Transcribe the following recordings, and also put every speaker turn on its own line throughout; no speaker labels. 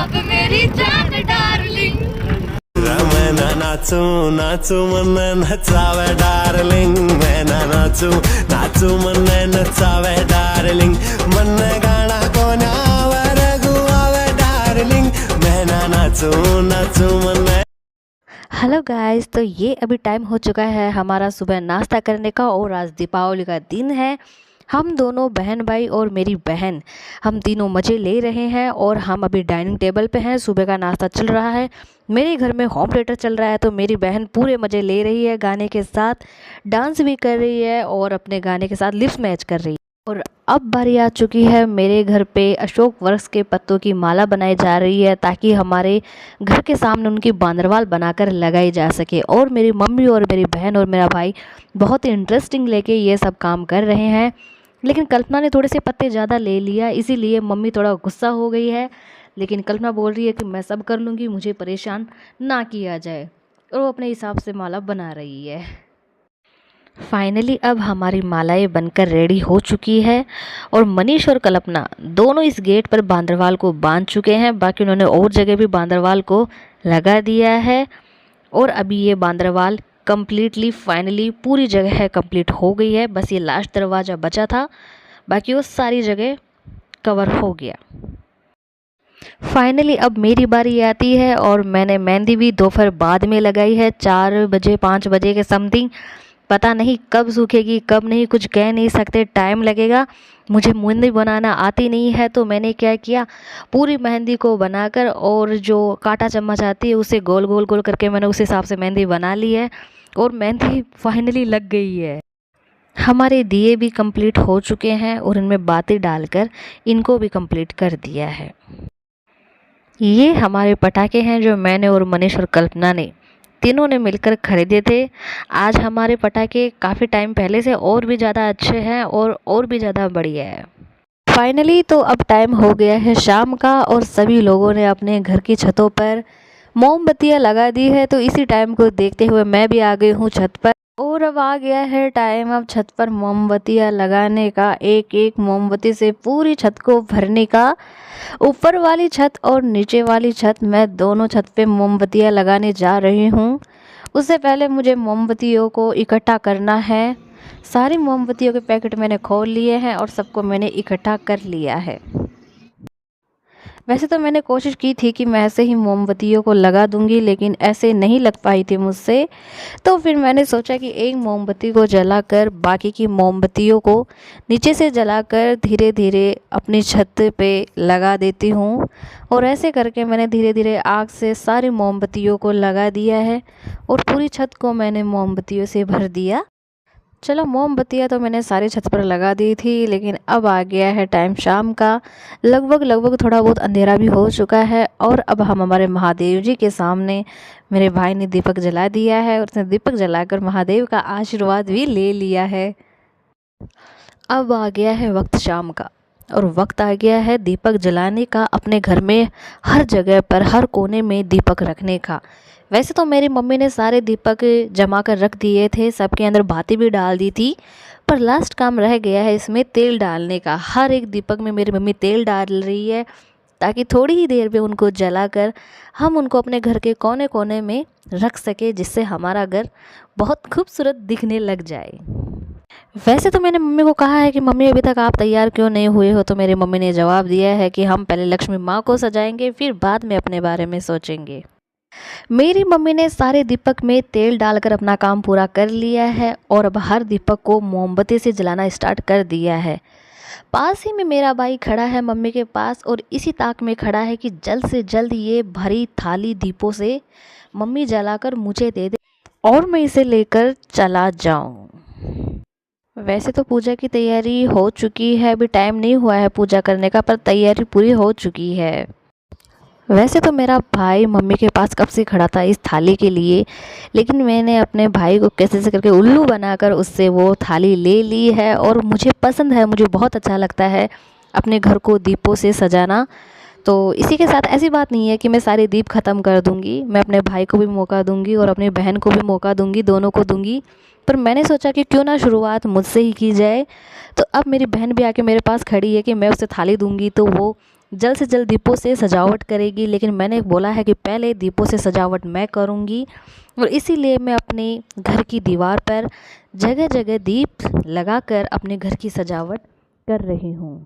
अब मेरी जान डार्लिंग।
मैं ना नाचू नाचू मन नचावे डार्लिंग, मैं ना नाचू नाचू मन नचावे डार्लिंग, मन गाना कोणावर गुवावे डार्लिंग, मैं ना नाचू नाचू मन।
हेलो गाइस, तो ये अभी टाइम हो चुका है हमारा सुबह नाश्ता करने का और आज दीपावली का दिन है। हम दोनों बहन भाई और मेरी बहन हम तीनों मज़े ले रहे हैं और हम अभी डाइनिंग टेबल पे हैं। सुबह का नाश्ता चल रहा है, मेरे घर में होम थिएटर चल रहा है, तो मेरी बहन पूरे मज़े ले रही है, गाने के साथ डांस भी कर रही है और अपने गाने के साथ लिप्स मैच कर रही है। और अब बारी आ चुकी है मेरे घर पे अशोक वृक्ष के पत्तों की माला बनाई जा रही है ताकि हमारे घर के सामने उनकी बांदरवाल बनाकर लगाई जा सके। और मेरी मम्मी और मेरी बहन और मेरा भाई बहुत ही इंटरेस्टिंग लेके ये सब काम कर रहे हैं, लेकिन कल्पना ने थोड़े से पत्ते ज़्यादा ले लिया, इसीलिए मम्मी थोड़ा गुस्सा हो गई है। लेकिन कल्पना बोल रही है कि मैं सब कर लूँगी, मुझे परेशान ना किया जाए, और वो अपने हिसाब से माला बना रही है। फाइनली अब हमारी मालाएं बनकर रेडी हो चुकी है और मनीष और कल्पना दोनों इस गेट पर बांदरवाल को बांध चुके हैं। बाकी उन्होंने और जगह भी बांदरवाल को लगा दिया है और अभी ये बांदरवाल कम्प्लीटली फाइनली पूरी जगह कंप्लीट हो गई है। बस ये लास्ट दरवाज़ा बचा था, बाकी वो सारी जगह कवर हो गया। फाइनली अब मेरी बारी आती है और मैंने मेहंदी भी दोपहर बाद में लगाई है, 4 बजे 5 बजे के समथिंग। पता नहीं कब सूखेगी कब नहीं, कुछ कह नहीं सकते, टाइम लगेगा। मुझे मेहंदी बनाना आती नहीं है, तो मैंने क्या किया, पूरी मेहंदी को बनाकर और जो कांटा चम्मच आती है उसे गोल गोल गोल करके मैंने उस हिसाब से मेहंदी बना ली है और मेहंदी फाइनली लग गई है। हमारे दिए भी कंप्लीट हो चुके हैं और इनमें बातें डालकर इनको भी कंप्लीट कर दिया है। ये हमारे पटाखे हैं जो मैंने और मनीष और कल्पना ने तीनों ने मिलकर खरीदे थे। आज हमारे पटाखे काफ़ी टाइम पहले से और भी ज़्यादा अच्छे हैं और भी ज़्यादा बढ़िया है। फाइनली तो अब टाइम हो गया है शाम का और सभी लोगों ने अपने घर की छतों पर मोमबत्तियां लगा दी है, तो इसी टाइम को देखते हुए मैं भी आ गई हूँ छत पर। और अब आ गया है टाइम अब छत पर मोमबत्तियां लगाने का, एक एक मोमबत्ती से पूरी छत को भरने का। ऊपर वाली छत और नीचे वाली छत, मैं दोनों छत पे मोमबत्तियां लगाने जा रही हूँ। उससे पहले मुझे मोमबत्तियों को इकट्ठा करना है। सारी मोमबत्तियों के पैकेट मैंने खोल लिए हैं और सबको मैंने इकट्ठा कर लिया है। वैसे तो मैंने कोशिश की थी कि मैं ऐसे ही मोमबत्तियों को लगा दूंगी, लेकिन ऐसे नहीं लग पाई थी मुझसे। तो फिर मैंने सोचा कि एक मोमबत्ती को जलाकर बाकी की मोमबत्तियों को नीचे से जलाकर धीरे धीरे अपनी छत पे लगा देती हूँ। और ऐसे करके मैंने धीरे धीरे आग से सारी मोमबत्तियों को लगा दिया है और पूरी छत को मैंने मोमबत्तियों से भर दिया। चलो, मोमबत्तियाँ तो मैंने सारी छत पर लगा दी थी, लेकिन अब आ गया है टाइम शाम का। लगभग थोड़ा बहुत अंधेरा भी हो चुका है और अब हम हमारे महादेव जी के सामने, मेरे भाई ने दीपक जला दिया है और उसने दीपक जलाकर महादेव का आशीर्वाद भी ले लिया है। अब आ गया है वक्त शाम का और वक्त आ गया है दीपक जलाने का, अपने घर में हर जगह पर हर कोने में दीपक रखने का। वैसे तो मेरी मम्मी ने सारे दीपक जमा कर रख दिए थे, सबके अंदर बाती भी डाल दी थी, पर लास्ट काम रह गया है इसमें तेल डालने का। हर एक दीपक में मेरी मम्मी तेल डाल रही है ताकि थोड़ी ही देर में उनको जलाकर हम उनको अपने घर के कोने कोने में रख सके, जिससे हमारा घर बहुत खूबसूरत दिखने लग जाए। वैसे तो मैंने मम्मी को कहा है कि मम्मी अभी तक आप तैयार क्यों नहीं हुए हो, तो मेरी मम्मी ने जवाब दिया है कि हम पहले लक्ष्मी माँ को सजाएंगे, फिर बाद में अपने बारे में सोचेंगे। मेरी मम्मी ने सारे दीपक में तेल डालकर अपना काम पूरा कर लिया है और अब हर दीपक को मोमबत्ती से जलाना स्टार्ट कर दिया है। पास ही में मेरा भाई खड़ा है मम्मी के पास और इसी ताक में खड़ा है कि जल्द से जल्द ये भरी थाली दीपों से मम्मी जलाकर मुझे दे दे और मैं इसे लेकर चला जाऊं। वैसे तो पूजा की तैयारी हो चुकी है, अभी टाइम नहीं हुआ है पूजा करने का, पर तैयारी पूरी हो चुकी है। वैसे तो मेरा भाई मम्मी के पास कब से खड़ा था इस थाली के लिए, लेकिन मैंने अपने भाई को कैसे से करके उल्लू बनाकर उससे वो थाली ले ली है और मुझे पसंद है, मुझे बहुत अच्छा लगता है अपने घर को दीपों से सजाना। तो इसी के साथ ऐसी बात नहीं है कि मैं सारे दीप ख़त्म कर दूंगी, मैं अपने भाई को भी मौका दूंगी और अपनी बहन को भी मौका दूंगी, दोनों को दूंगी। पर मैंने सोचा कि क्यों ना शुरुआत मुझसे ही की जाए। तो अब मेरी बहन भी आके मेरे पास खड़ी है कि मैं उसे थाली दूंगी तो वो जल्द से जल्द दीपों से सजावट करेगी, लेकिन मैंने बोला है कि पहले दीपों से सजावट मैं करूँगी और इसीलिए मैं अपने घर की दीवार पर जगह जगह दीप लगाकर अपने घर की सजावट कर रही हूँ।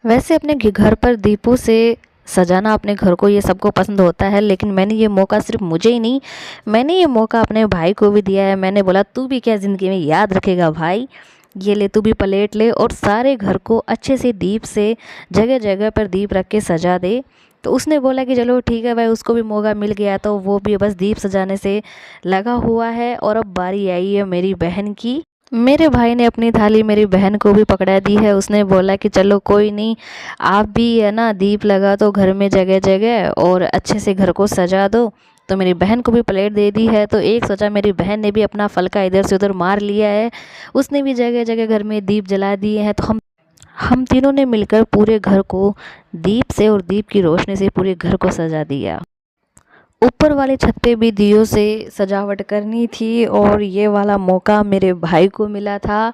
वैसे अपने घर पर दीपों से सजाना अपने घर को ये सबको पसंद होता है, लेकिन मैंने ये मौका सिर्फ मुझे ही नहीं, मैंने ये मौका अपने भाई को भी दिया है। मैंने बोला तू भी क्या ज़िंदगी में याद रखेगा भाई, ये ले तू भी प्लेट ले और सारे घर को अच्छे से दीप से जगह जगह पर दीप रख के सजा दे। तो उसने बोला कि चलो ठीक है भाई, उसको भी मौका मिल गया तो वो भी बस दीप सजाने से लगा हुआ है। और अब बारी आई है मेरी बहन की। मेरे भाई ने अपनी थाली मेरी बहन को भी पकड़ा दी है। उसने बोला कि चलो कोई नहीं, आप भी है ना दीप लगा दो घर में जगह जगह और अच्छे से घर को सजा दो। तो मेरी बहन को भी प्लेट दे दी है। तो एक सोचा मेरी बहन ने भी अपना फलका इधर से उधर मार लिया है, उसने भी जगह जगह घर में दीप जला दिए हैं। तो हम तीनों ने मिलकर पूरे घर को दीप से और दीप की रोशनी से पूरे घर को सजा दिया। ऊपर वाली छत पे भी दियों से सजावट करनी थी और ये वाला मौका मेरे भाई को मिला था।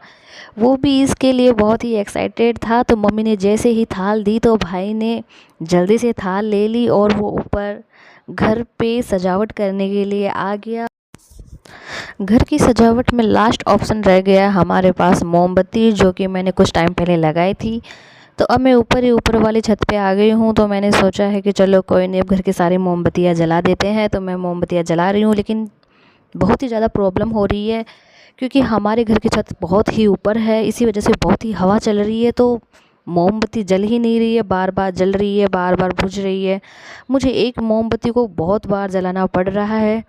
वो भी इसके लिए बहुत ही एक्साइटेड था। तो मम्मी ने जैसे ही थाल दी तो भाई ने जल्दी से थाल ले ली और वो ऊपर घर पे सजावट करने के लिए आ गया। घर की सजावट में लास्ट ऑप्शन रह गया हमारे पास मोमबत्ती, जो कि मैंने कुछ टाइम पहले लगाई थी। तो अब मैं ऊपर वाली छत पे आ गई हूँ। तो मैंने सोचा है कि चलो कोई नहीं, अब घर की सारी मोमबत्तियाँ जला देते हैं। तो मैं मोमबत्तियाँ जला रही हूँ, लेकिन बहुत ही ज़्यादा प्रॉब्लम हो रही है क्योंकि हमारे घर की छत बहुत ही ऊपर है। इसी वजह से बहुत ही हवा चल रही है, तो मोमबत्ती जल ही नहीं रही है, बार बार जल रही है, बार बार बुझ रही है। मुझे एक मोमबत्ती को बहुत बार जलाना पड़ रहा है।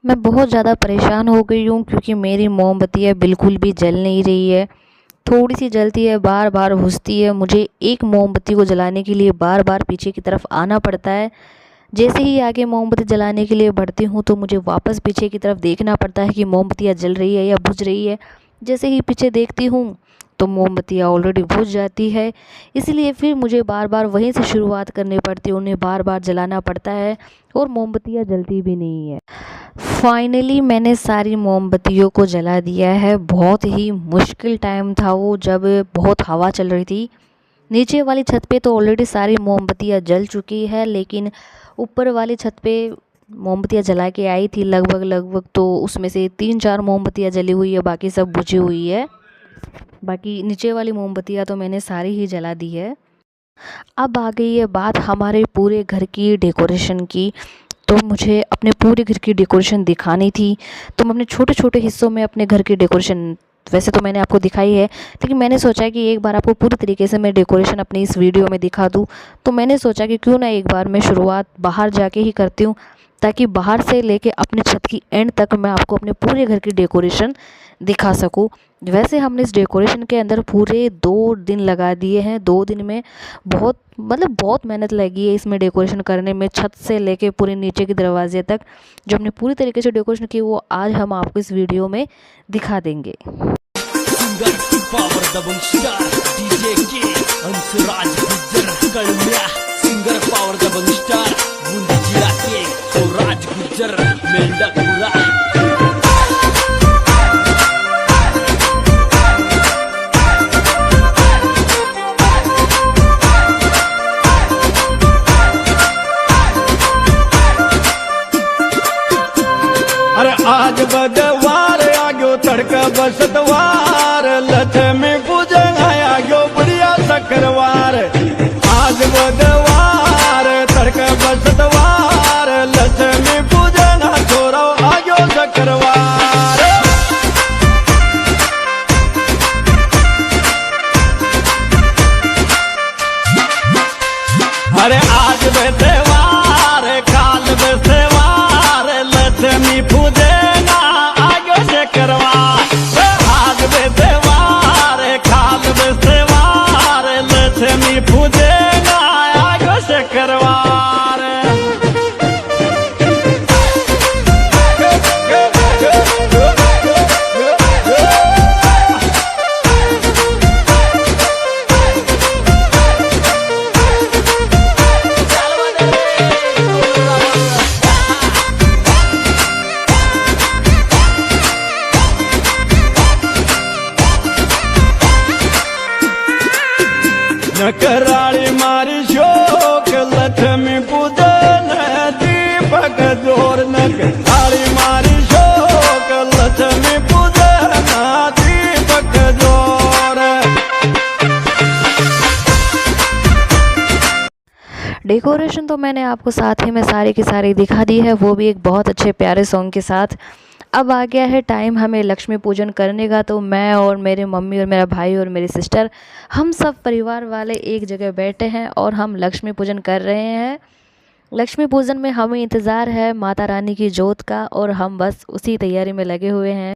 मैं बहुत ज़्यादा परेशान हो गई हूँ क्योंकि मेरी मोमबत्तियाँ बिल्कुल भी जल नहीं रही है, थोड़ी सी जलती है, बार बार बुझती है। मुझे एक मोमबत्ती को जलाने के लिए बार बार पीछे की तरफ आना पड़ता है। जैसे ही आगे मोमबत्ती जलाने के लिए बढ़ती हूँ तो मुझे वापस पीछे की तरफ देखना पड़ता है कि मोमबत्तियाँ जल रही है या बुझ रही है। जैसे ही पीछे देखती हूँ तो मोमबत्तियाँ ऑलरेडी बुझ जाती है, इसलिए फिर मुझे बार बार वहीं से शुरुआत करनी पड़ती है, उन्हें बार बार जलाना पड़ता है और मोमबत्तियाँ जलती भी नहीं है। फाइनली मैंने सारी मोमबत्तियों को जला दिया है। बहुत ही मुश्किल टाइम था वो, जब बहुत हवा चल रही थी। नीचे वाली छत पे तो ऑलरेडी सारी मोमबत्तियाँ जल चुकी है, लेकिन ऊपर वाली छत पे मोमबत्तियाँ जला के आई थी लगभग तो उसमें से 3-4 मोमबत्तियाँ जली हुई है, बाकी सब बुझी हुई है। बाकी नीचे वाली मोमबत्तियाँ तो मैंने सारी ही जला दी है। अब आ गई है बात हमारे पूरे घर की डेकोरेशन की। तो मुझे अपने पूरे घर की डेकोरेशन दिखानी थी, तो मैं अपने छोटे छोटे हिस्सों में अपने घर की डेकोरेशन वैसे तो मैंने आपको दिखाई है, लेकिन मैंने सोचा कि एक बार आपको पूरी तरीके से मैं डेकोरेशन अपनी इस वीडियो में दिखा दूँ। तो मैंने सोचा कि क्यों ना एक बार मैं शुरुआत बाहर जाके ही करती हूँ, ताकि बाहर से लेके अपने छत की एंड तक मैं आपको अपने पूरे घर की डेकोरेशन दिखा सकूँ। वैसे हमने इस डेकोरेशन के अंदर पूरे 2 दिन लगा दिए हैं। 2 दिन में बहुत मेहनत लगी है इसमें डेकोरेशन करने में, छत से लेके पूरे नीचे के दरवाजे तक। जो हमने पूरी तरीके से डेकोरेशन की वो आज हम आपको इस वीडियो में दिखा देंगे।
अरे आज बदवार आगो तड़का बसतवार, लक्ष्मी पूजा आगो बढ़िया शक्करवार। आज बदवार तड़का बसतवार, लक्ष्मी पूजा छोरो आगो शक्करवार। अरे आज बदवार काल बसवार, लक्ष्मी पूजना आगे से करवा। आज बेदेवार काल बेसेवार, लक्ष्मी पूजना आगे से करवार। कराड़ी मारी शो
डेकोरेशन तो मैंने आपको साथ ही में सारी की सारी दिखा दी है, वो भी एक बहुत अच्छे प्यारे सॉन्ग के साथ। अब आ गया है टाइम हमें लक्ष्मी पूजन करने का। तो मैं और मेरे मम्मी और मेरा भाई और मेरी सिस्टर, हम सब परिवार वाले एक जगह बैठे हैं और हम लक्ष्मी पूजन कर रहे हैं। लक्ष्मी पूजन में हमें इंतज़ार है माता रानी की जोत का और हम बस उसी तैयारी में लगे हुए हैं।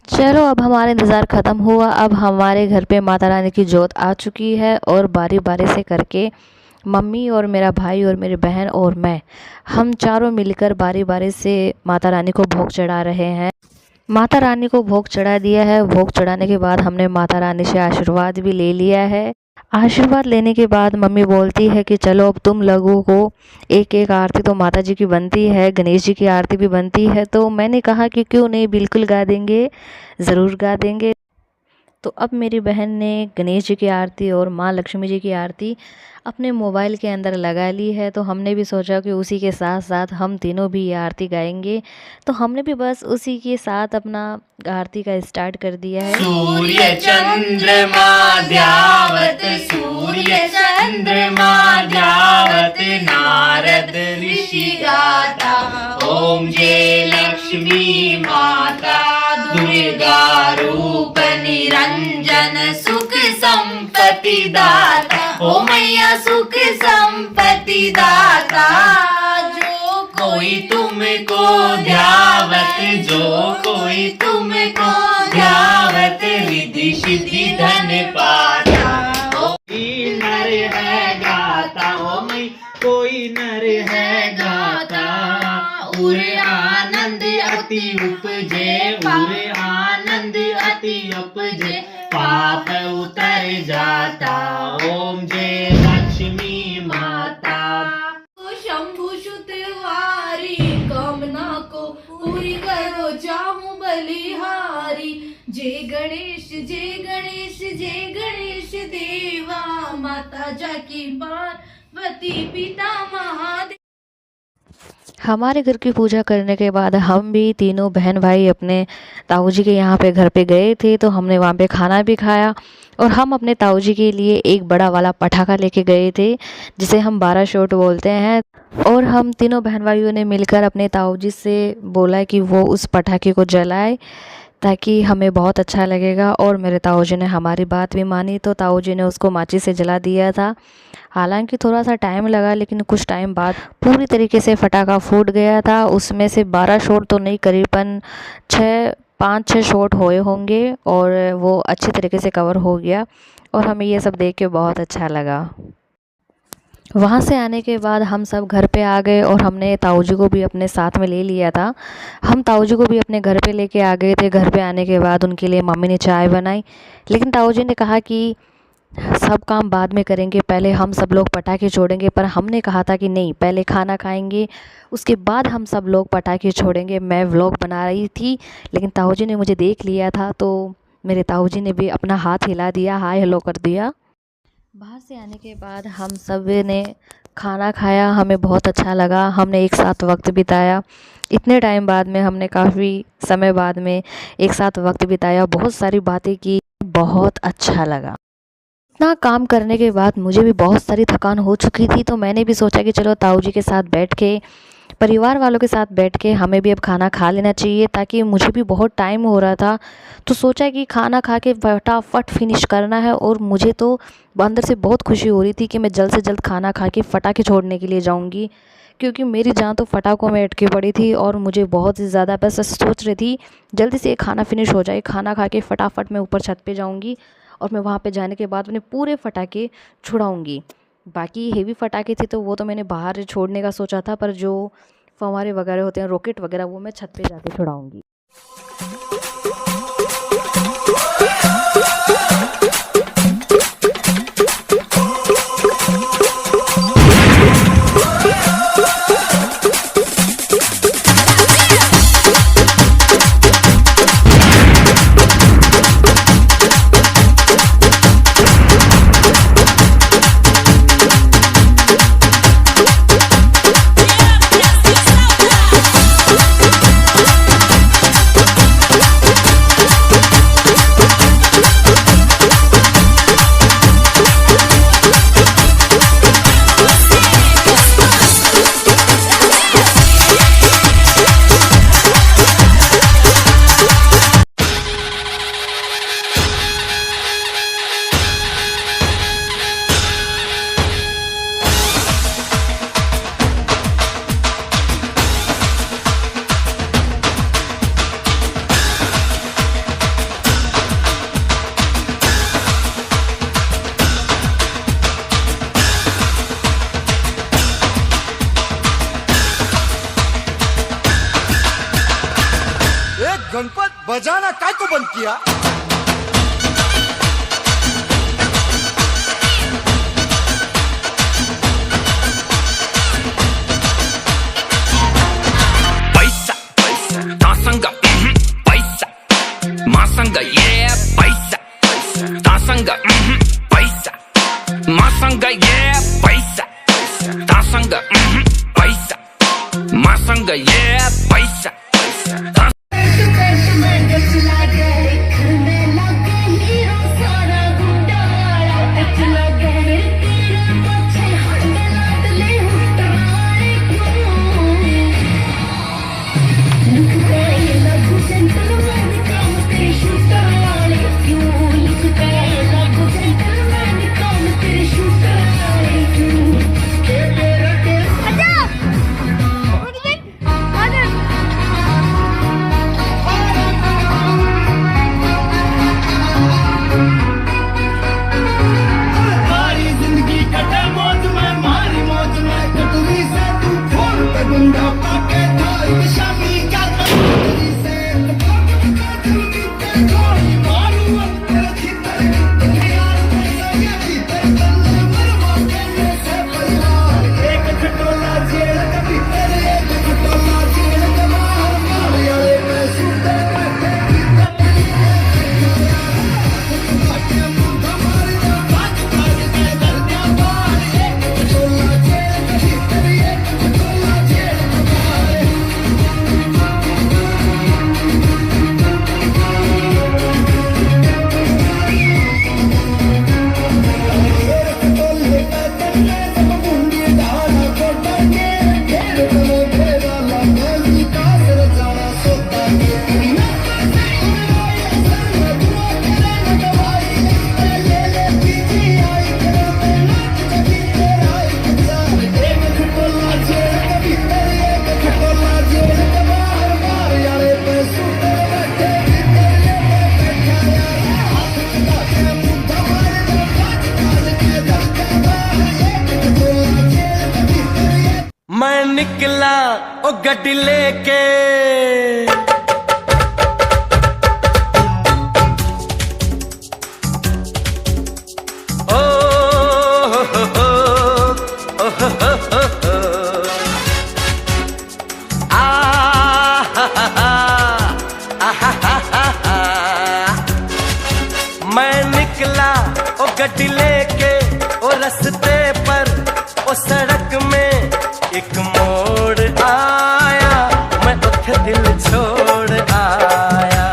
चलो अब हमारा इंतज़ार ख़त्म हुआ। अब हमारे घर पे माता रानी की जोत आ चुकी है और बारी बारी से करके मम्मी और मेरा भाई और मेरी बहन और मैं, हम चारों मिलकर बारी बारी से माता रानी को भोग चढ़ा रहे हैं। माता रानी को भोग चढ़ा दिया है। भोग चढ़ाने के बाद हमने माता रानी से आशीर्वाद भी ले लिया है। आशीर्वाद लेने के बाद मम्मी बोलती है कि चलो अब तुम लोगों को एक एक आरती तो माता जी की बनती है, गणेश जी की आरती भी बनती है। तो मैंने कहा कि क्यों नहीं, बिल्कुल गा देंगे, ज़रूर गा देंगे। तो अब मेरी बहन ने गणेश जी की आरती और माँ लक्ष्मी जी की आरती अपने मोबाइल के अंदर लगा ली है। तो हमने भी सोचा कि उसी के साथ साथ हम तीनों भी ये आरती गाएंगे। तो हमने भी बस उसी के साथ अपना आरती का स्टार्ट कर दिया है।
सूर्य चंद्रमा ध्यावत, सूर्य चंद्रमा ध्यावत, नारद ऋषि गाता, ओम जय लक्ष्मी माता, दुर्गा रूप निरंजन, सुख संपत्ति दाता, ओ मैया सुख संपत्ति दाता। जो कोई तुमको ध्यावत, जो कोई तुमको ध्यावत, रिद्धि सिद्धि धन पाता। कोई नर है गाता, ओ मैं कोई नर है गाता, उर आनंद अति उपजे, उर आनंद अति उपजे, पाप उतर जाता, ओम जय लक्ष्मी माता। शंभु सुतवारी, कामना को पूरी करो चाहूं बलिहारी, जय गणेश जय गणेश जय गणेश देवा, माता जाकी पार्वती पिता महादेव।
हमारे घर की पूजा करने के बाद हम भी तीनों बहन भाई अपने ताऊ जी के यहाँ पे घर पे गए थे। तो हमने वहाँ पे खाना भी खाया और हम अपने ताऊ जी के लिए एक बड़ा वाला पटाखा लेके गए थे, जिसे हम 12 शॉट बोलते हैं। और हम तीनों बहन भाइयों ने मिलकर अपने ताऊ जी से बोला कि वो उस पटाखे को जलाए ताकि हमें बहुत अच्छा लगेगा। और मेरे ताऊ जी ने हमारी बात भी मानी, तो ताऊ जी ने उसको माचिस से जला दिया था। हालांकि थोड़ा सा टाइम लगा, लेकिन कुछ टाइम बाद पूरी तरीके से पटाखा फूट गया था। उसमें से 12 शॉट तो नहीं, करीबन 5-6 शॉट हुए होंगे और वो अच्छी तरीके से कवर हो गया और हमें ये सब देख के बहुत अच्छा लगा। वहाँ से आने के बाद हम सब घर पे आ गए और हमने ताऊ जी को भी अपने साथ में ले लिया था। हम ताऊ जी को भी अपने घर पे लेके आ गए थे। घर पे आने के बाद उनके लिए मम्मी ने चाय बनाई, लेकिन ताऊ जी ने कहा कि सब काम बाद में करेंगे, पहले हम सब लोग पटाखे छोड़ेंगे। पर हमने कहा था कि नहीं, पहले खाना खाएंगे, उसके बाद हम सब लोग पटाखे छोड़ेंगे। मैं व्लॉग बना रही थी, लेकिन ताऊ जी ने मुझे देख लिया था, तो मेरे ताऊ जी ने भी अपना हाथ हिला दिया, हाय हेलो कर दिया। बाहर से आने के बाद हम सब ने खाना खाया, हमें बहुत अच्छा लगा। हमने एक साथ वक्त बिताया। इतने टाइम बाद में हमने काफ़ी समय बाद में एक साथ वक्त बिताया, बहुत सारी बातें की, बहुत अच्छा लगा। इतना काम करने के बाद मुझे भी बहुत सारी थकान हो चुकी थी, तो मैंने भी सोचा कि चलो ताऊ जी के साथ बैठ के, परिवार वालों के साथ बैठ के हमें भी अब खाना खा लेना चाहिए, ताकि मुझे भी बहुत टाइम हो रहा था। तो सोचा कि खाना खा के फटाफट फिनिश करना है। और मुझे तो अंदर से बहुत खुशी हो रही थी कि मैं जल्द से जल्द खाना खा के पटाखे छोड़ने के लिए जाऊंगी, क्योंकि मेरी जान तो पटाखों में अटकी पड़ी थी और मुझे बहुत ही ज़्यादा, बस सोच रही थी जल्दी से खाना फिनिश हो जाए। खाना खा के फटाफट मैं ऊपर छत पे जाऊंगी और मैं वहाँ पे जाने के बाद अपने पूरे पटाखे छुड़ाऊंगी। बाकी हेवी पटाखे थे तो वो तो मैंने बाहर छोड़ने का सोचा था, पर जो फव्वारे वगैरह होते हैं, रॉकेट वगैरह, वो मैं छत पे जाके छुड़ाऊंगी।
गणपत बजाना काय को बंद किया?
पैसा तासंग पैसा मासंग ये पैसा तासंग पैसा मासंग ये पैसा तासंग पैसा मासंग ये पैसा
मैं निकला ओ गड्डी लेके ओ मैं निकला ओ गड्डी लेके ओ रस्ते पर ओ सड़क में एक मोड़ आया, मैं उठ दिल छोड़ आया।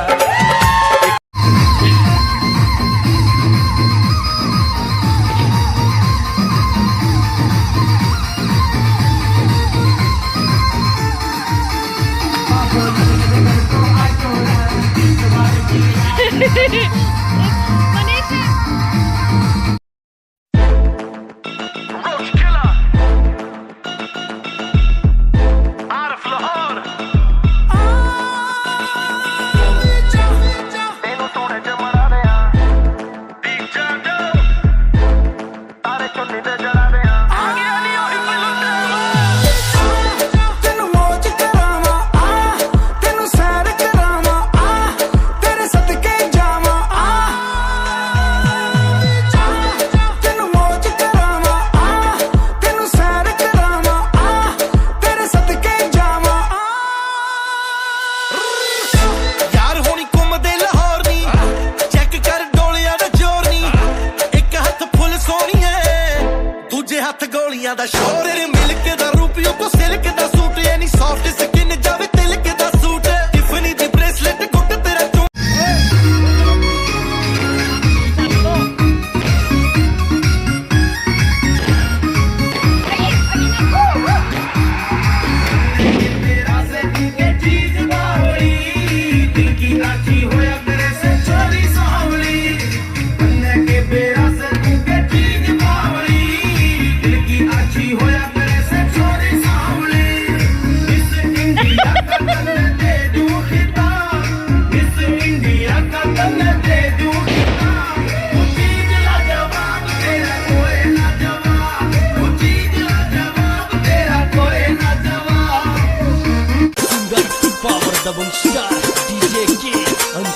हथ गोलियां दा शोर मिल्क दा रूपियो को सिल्क दा सूट यानी सॉफ्ट स्किन जावे तिलक दा सूट टिफनी दी ब्रेसलेट गुट तेरा
He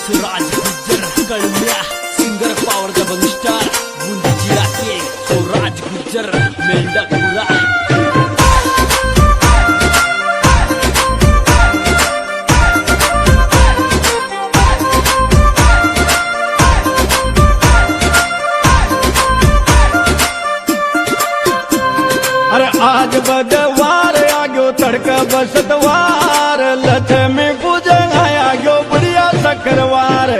स्वराज गुज्जर कळम्या सिंगर पॉवर डबल स्टार मुंडीची राखे स्वराज गुज्जर मेंढापुरा
अरे आज बदवार आ गयो तड़का बसतवार लक्ष्मी पूजन आ गयो बढ़िया सकरवार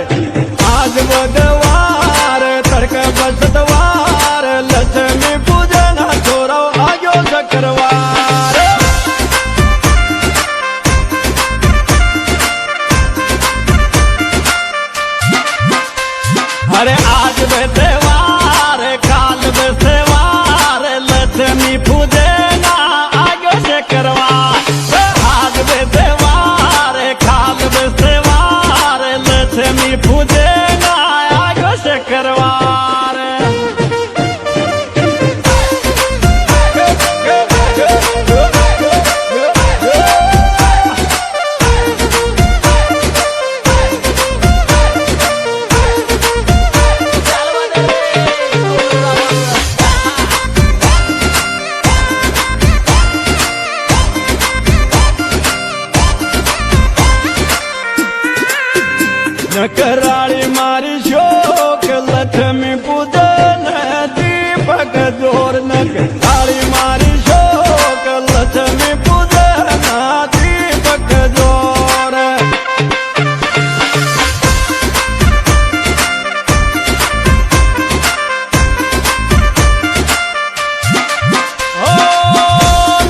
आज बदवार तड़का बसतवार लक्ष्मी पूजन छोरो आ गयो सकरवार अरे आज बदवार काल बसवार लक्ष्मी पूजना आगे से करवा आज बेदेवार खाल बेसेवार लक्ष्मी पूजना आगे से करवार कराड़ी मारी शोक लक्ष्मी पूजन दीपक जोर नकराड़ी मारी शोक लक्ष्मी पूजन दीपक जोर ओ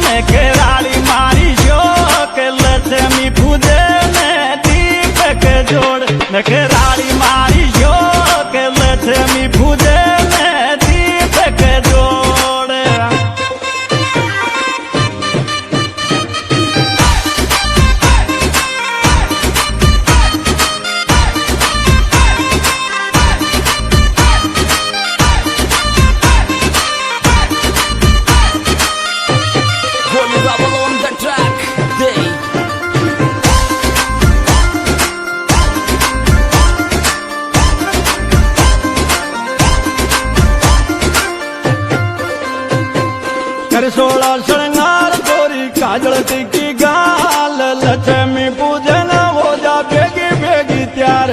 नकराड़ी मारी शोक लक्ष्मी पूजन दीपक जोड़ नखराड़ी मारी शोक लक्ष्मी पूजन दीपक जोड़
Holy Rebel on the track day
कर 16 श्रृंगार गोरी काजल टिकी गाल लक्ष्मी पूजन हो जा बेगी बेगी त्यार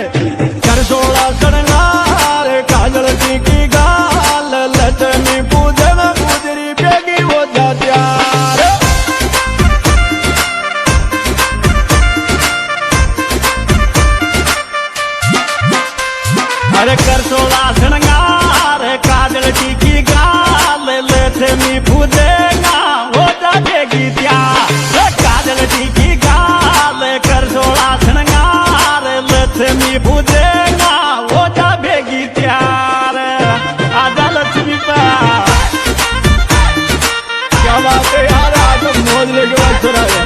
कर 16 श्रृंगार काजल टिकी गाल लक्ष्मी पूजन गुजरी बेगी हो जा त्यार अरे कर 16 श्रृंगार काजल टिकी गाल लक्ष्मी पूजना हो जाएगी त्यार काजल टिकी गाल कर 16 श्रृंगार लक्ष्मी पूजना हो जाएगी त्यार आजा लक्ष्मी पा क्या बात है यार आज मौज लेके बात सुना है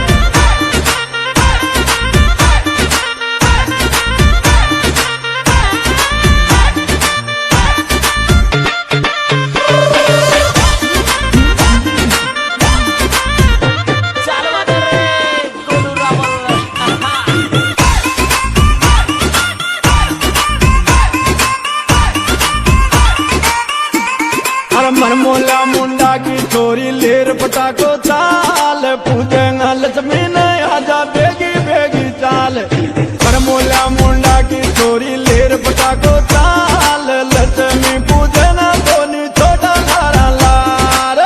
मनमोला मुंडा की छोरी लेर पटाको चाल पूजेगा लक्ष्मी ने आजा बेगी बेगी चाल मनमोला मुंडा की छोरी लेर पटाको चाल लक्ष्मी पूजना धोनी छोटा लारा लार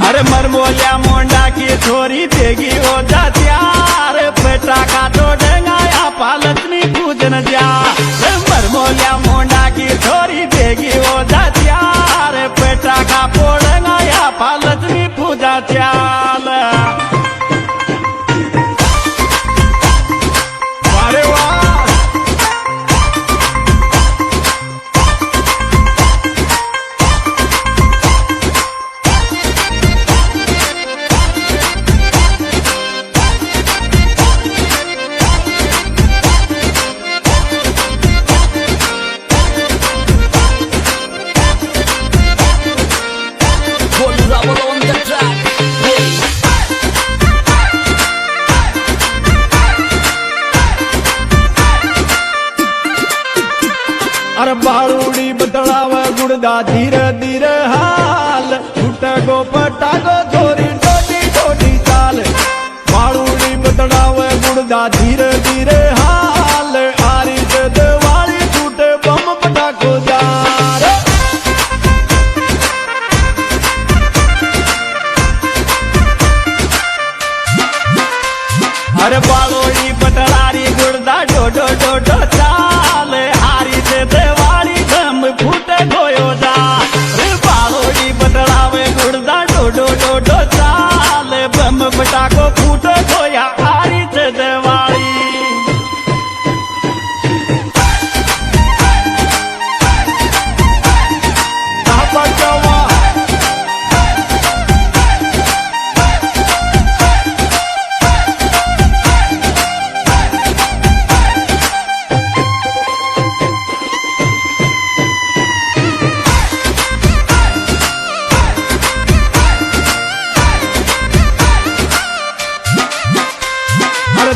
अरे मरमोलिया मुंडा की छोरी बेगी हो जा त्यार पटाका तोड़ेगा या पालतनी पूजन जा मरमोलिया मुंडा की छोरी बेगी हो जा त्यार पटाका फोड़ेगा या पालतनी पूजा त्याल अरे वाह
Holy Rebel
गुड़दा धीरे धीरे हाल छूटे गो पटागो छोरी टोटी टोटी चाल बाळूड़ी बतड़ावे गुड़दा धीरे धीरे हाल आरी से दिवाली छूटे बम पटाको जार अरे बाळूड़ी बतड़ारी गुड़दा डोडो डोडो चाल हारी से दिवाली बम फूटे गोयो जा अरे बाळूड़ी बतड़ावे गुड़दा डोडो डोडो चाल बम पटाको फूटे गोया हारी से दिवाली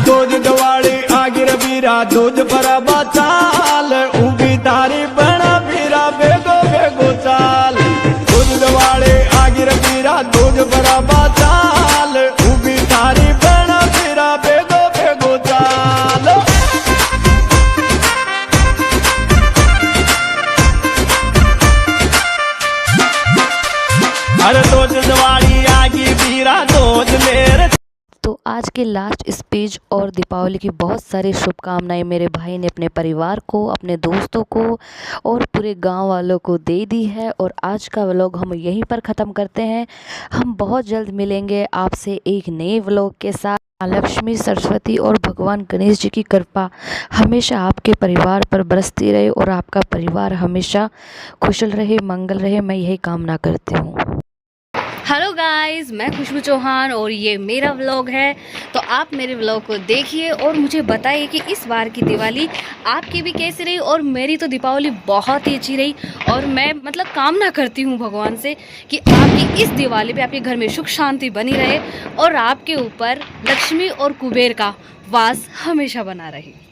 दोज दवाड़ी आगिर बीरा दोज बराबा चाल उगी तारी बना बीरा बेगो बेगो चाल दोज दवाड़ी आगिर बीरा दोज बराबा चाल उगी तारी बना बीरा बेगो बेगो चाल अरे दोज दवाड़ी आगी बीरा दोज मेरे।
तो आज के लास्ट स्पीच और दीपावली की बहुत सारी शुभकामनाएं मेरे भाई ने अपने परिवार को, अपने दोस्तों को और पूरे गांव वालों को दे दी है। और आज का व्लॉग हम यहीं पर ख़त्म करते हैं। हम बहुत जल्द मिलेंगे आपसे एक नए व्लॉग के साथ। लक्ष्मी, सरस्वती और भगवान गणेश जी की कृपा हमेशा आपके परिवार पर बरसती रहे और आपका परिवार हमेशा कुशल रहे, मंगल रहे, मैं यही कामना करती हूँ।
हेलो गाइस, मैं खुशबू चौहान और ये मेरा व्लॉग है। तो आप मेरे व्लॉग को देखिए और मुझे बताइए कि इस बार की दिवाली आपकी भी कैसी रही। और मेरी तो दीपावली बहुत ही अच्छी रही और मैं कामना करती हूँ भगवान से कि आपकी इस दिवाली पे आपके घर में सुख शांति बनी रहे और आपके ऊपर लक्ष्मी और कुबेर का वास हमेशा बना रहे।